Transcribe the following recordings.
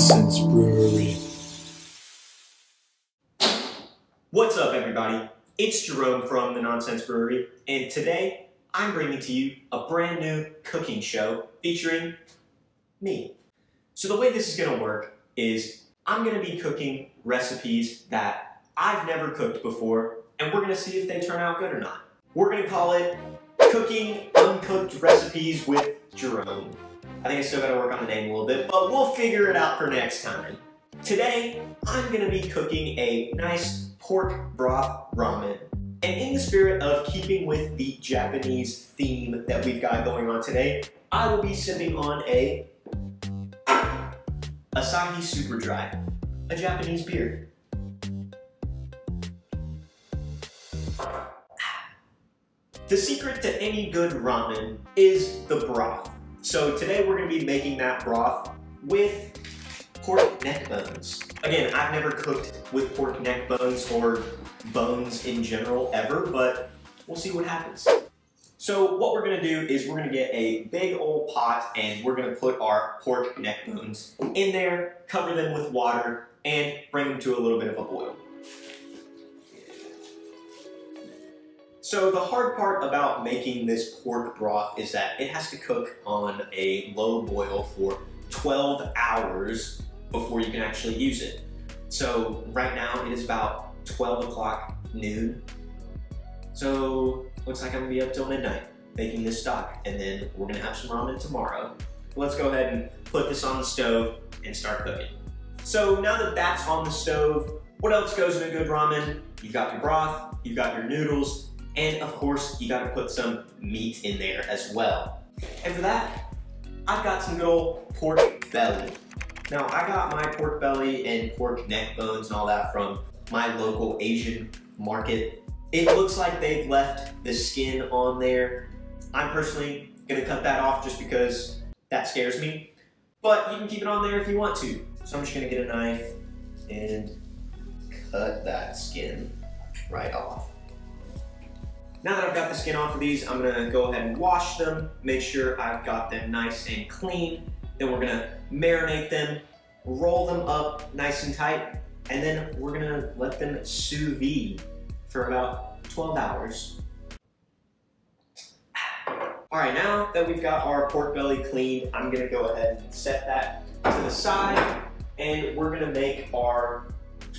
Nonsense Brewery. What's up, everybody? It's Jerome from the Nonsense Brewery, and today I'm bringing to you a brand new cooking show featuring me. So the way this is going to work is I'm going to be cooking recipes that I've never cooked before, and we're going to see if they turn out good or not. We're going to call it Cooking Uncooked Recipes with Jerome. I think I still got to work on the name a little bit, but we'll figure it out for next time. Today, I'm going to be cooking a nice pork broth ramen. And in the spirit of keeping with the Japanese theme that we've got going on today, I will be sipping on a Asahi Super Dry, a Japanese beer. The secret to any good ramen is the broth. So today we're going to be making that broth with pork neck bones. Again, I've never cooked with pork neck bones or bones in general ever, but we'll see what happens. So what we're going to do is we're going to get a big old pot and we're going to put our pork neck bones in there, cover them with water, and bring them to a little bit of a boil. So the hard part about making this pork broth is that it has to cook on a low boil for 12 hours before you can actually use it. So right now it is about 12 o'clock noon. So looks like I'm gonna be up till midnight making this stock, and then we're gonna have some ramen tomorrow. Let's go ahead and put this on the stove and start cooking. So now that that's on the stove, what else goes in a good ramen? You've got your broth, you've got your noodles, and of course, you gotta put some meat in there as well. And for that, I've got some good old pork belly. Now, I got my pork belly and pork neck bones and all that from my local Asian market. It looks like they've left the skin on there. I'm personally gonna cut that off just because that scares me. But you can keep it on there if you want to. So I'm just gonna get a knife and cut that skin right off. Now that I've got the skin off of these, I'm gonna go ahead and wash them, make sure I've got them nice and clean. Then we're gonna marinate them, roll them up nice and tight, and then we're gonna let them sous vide for about 12 hours. All right, now that we've got our pork belly cleaned, I'm gonna go ahead and set that to the side, and we're gonna make our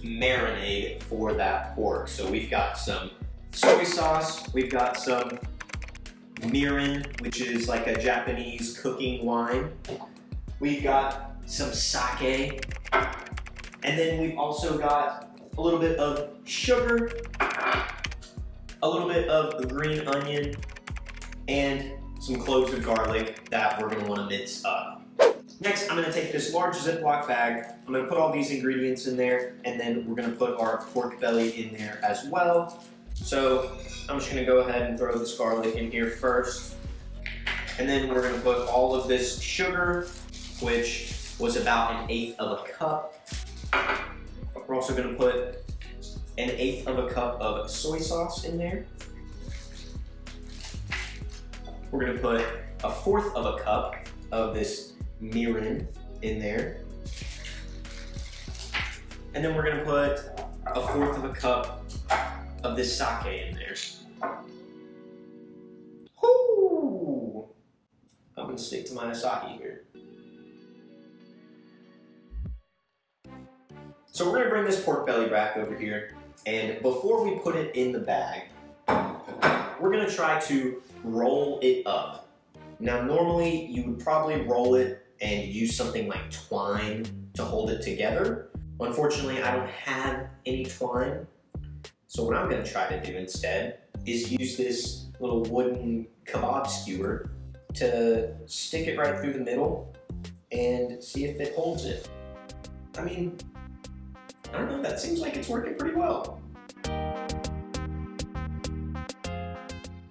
marinade for that pork. So we've got some soy sauce, we've got some mirin, which is like a Japanese cooking wine. We've got some sake, and then we've also got a little bit of sugar, a little bit of green onion, and some cloves of garlic that we're gonna wanna mince up. Next, I'm gonna take this large Ziploc bag, I'm gonna put all these ingredients in there, and then we're gonna put our pork belly in there as well. So I'm just gonna go ahead and throw this garlic in here first. And then we're gonna put all of this sugar, which was about 1/8 of a cup. We're also gonna put 1/8 of a cup of soy sauce in there. We're gonna put 1/4 of a cup of this mirin in there. And then we're gonna put 1/4 of a cup of this sake in there. Whoo! I'm gonna stick to my Asahi here. So we're gonna bring this pork belly back over here, and before we put it in the bag, we're gonna try to roll it up. Now normally you would probably roll it and use something like twine to hold it together. Unfortunately, I don't have any twine. So what I'm gonna try to do instead is use this little wooden kebab skewer to stick it right through the middle and see if it holds it. I mean, I don't know, that seems like it's working pretty well. Now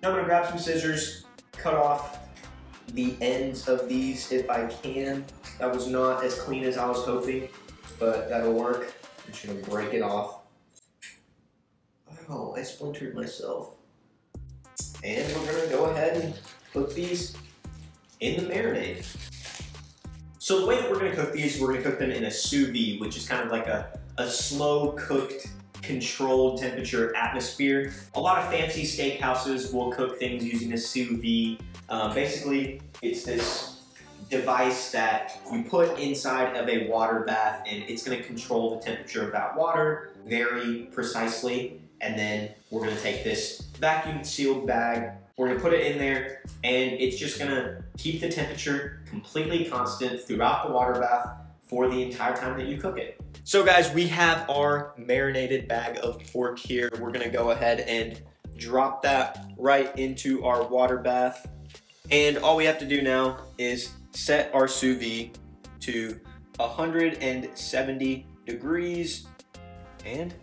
I'm gonna grab some scissors, cut off the ends of these if I can. That was not as clean as I was hoping, but that'll work. I'm just gonna break it off. Oh, I splintered myself. And we're gonna go ahead and put these in the marinade. So the way that we're gonna cook these, we're gonna cook them in a sous vide, which is kind of like a slow cooked, controlled temperature atmosphere. A lot of fancy steakhouses will cook things using a sous vide. Basically, it's this device that you put inside of a water bath, and it's gonna control the temperature of that water very precisely. And then we're gonna take this vacuum sealed bag, we're gonna put it in there, and it's just gonna keep the temperature completely constant throughout the water bath for the entire time that you cook it. So guys, we have our marinated bag of pork here. We're gonna go ahead and drop that right into our water bath. And all we have to do now is set our sous vide to 170 degrees, and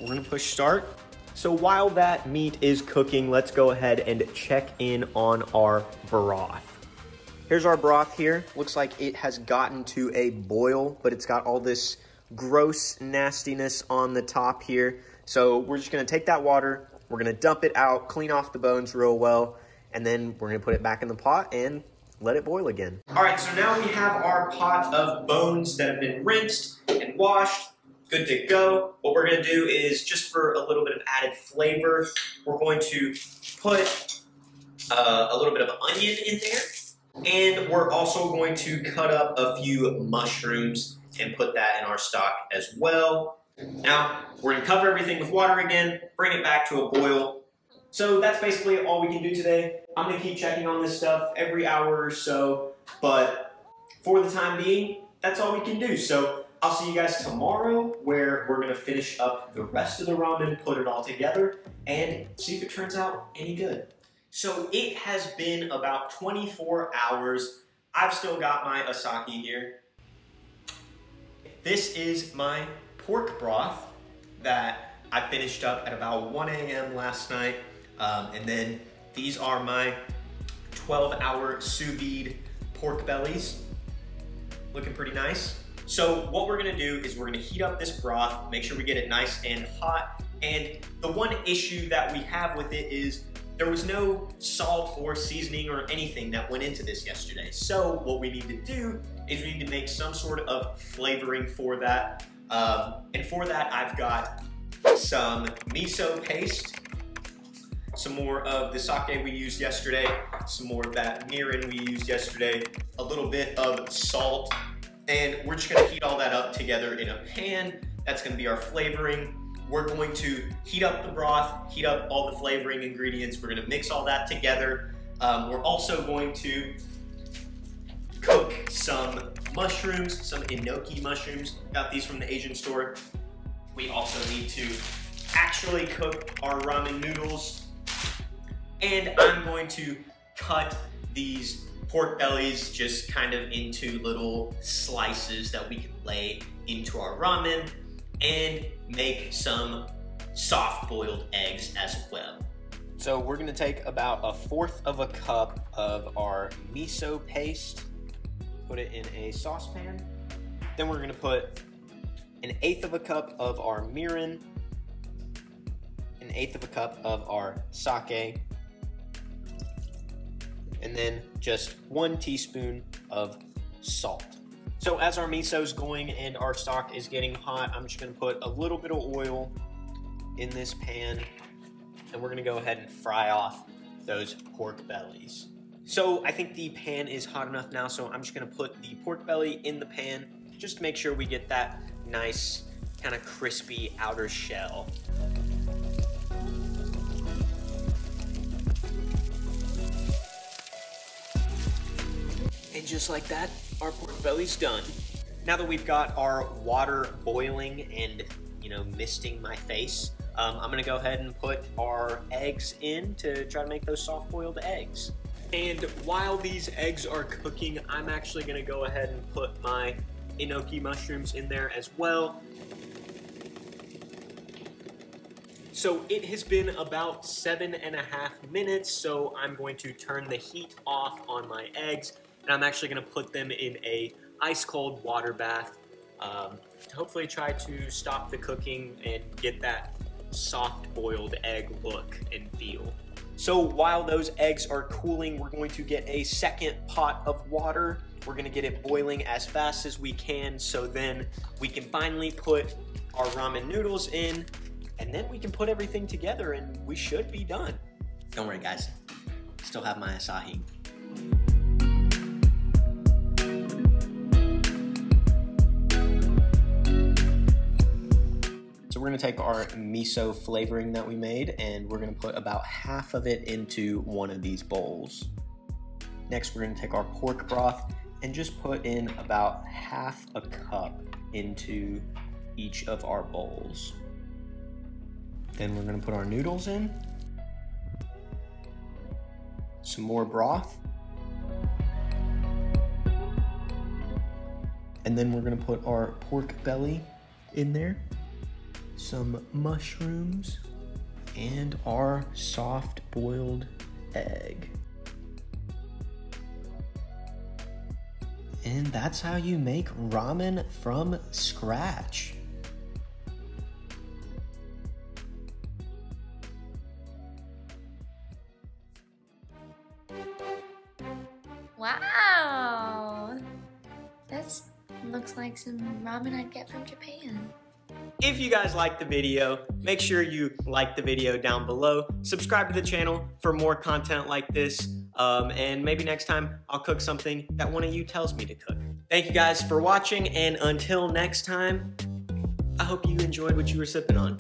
we're gonna push start. So while that meat is cooking, let's go ahead and check in on our broth. Here's our broth here. Looks like it has gotten to a boil, but it's got all this gross nastiness on the top here. So we're just gonna take that water, we're gonna dump it out, clean off the bones real well, and then we're gonna put it back in the pot and let it boil again. All right, so now we have our pot of bones that have been rinsed and washed. Good to go. What we're gonna do is, just for a little bit of added flavor, we're going to put a little bit of onion in there. And we're also going to cut up a few mushrooms and put that in our stock as well. Now, we're gonna cover everything with water again, bring it back to a boil. So that's basically all we can do today. I'm gonna keep checking on this stuff every hour or so, but for the time being, that's all we can do. So I'll see you guys tomorrow, where we're gonna finish up the rest of the ramen, put it all together, and see if it turns out any good. So it has been about 24 hours. I've still got my asake here. This is my pork broth that I finished up at about 1 a.m. last night. And then these are my 12-hour sous vide pork bellies. Looking pretty nice. So what we're gonna do is we're gonna heat up this broth, make sure we get it nice and hot. And the one issue that we have with it is there was no salt or seasoning or anything that went into this yesterday. So what we need to do is we need to make some sort of flavoring for that. And for that, I've got some miso paste, some more of the sake we used yesterday, some more of that mirin we used yesterday, a little bit of salt, and we're just gonna heat all that up together in a pan. That's gonna be our flavoring. We're going to heat up the broth, heat up all the flavoring ingredients. We're gonna mix all that together. We're also going to cook some mushrooms, some enoki mushrooms. Got these from the Asian store. We also need to actually cook our ramen noodles. And I'm going to cut these pork bellies just kind of into little slices that we can lay into our ramen, and make some soft boiled eggs as well. So we're gonna take about 1/4 of a cup of our miso paste, put it in a saucepan. Then we're gonna put 1/8 of a cup of our mirin, 1/8 of a cup of our sake, and then just 1 teaspoon of salt. So as our miso's going and our stock is getting hot, I'm just gonna put a little bit of oil in this pan, and we're gonna go ahead and fry off those pork bellies. So I think the pan is hot enough now, so I'm just gonna put the pork belly in the pan, just to make sure we get that nice kind of crispy outer shell. And just like that, our pork belly's done. Now that we've got our water boiling and, misting my face, I'm gonna go ahead and put our eggs in to try to make those soft-boiled eggs. And while these eggs are cooking, I'm actually gonna go ahead and put my enoki mushrooms in there as well. So it has been about 7.5 minutes, so I'm going to turn the heat off on my eggs, and I'm actually gonna put them in a ice cold water bath to hopefully try to stop the cooking and get that soft boiled egg look and feel. So while those eggs are cooling, we're going to get a second pot of water, We're gonna get it boiling as fast as we can so then we can finally put our ramen noodles in, and then we can put everything together and we should be done. Don't worry guys, still have my Asahi. So we're gonna take our miso flavoring that we made and we're gonna put about half of it into one of these bowls. Next, we're gonna take our pork broth and just put in about half a cup into each of our bowls. Then we're gonna put our noodles in, some more broth, and then we're gonna put our pork belly in there, some mushrooms, and our soft boiled egg. And that's how you make ramen from scratch. Wow! That looks like some ramen I'd get from Japan. If you guys liked the video, make sure you like the video down below. Subscribe to the channel for more content like this. And maybe next time I'll cook something that one of you tells me to cook. Thank you guys for watching, and until next time, I hope you enjoyed what you were sipping on.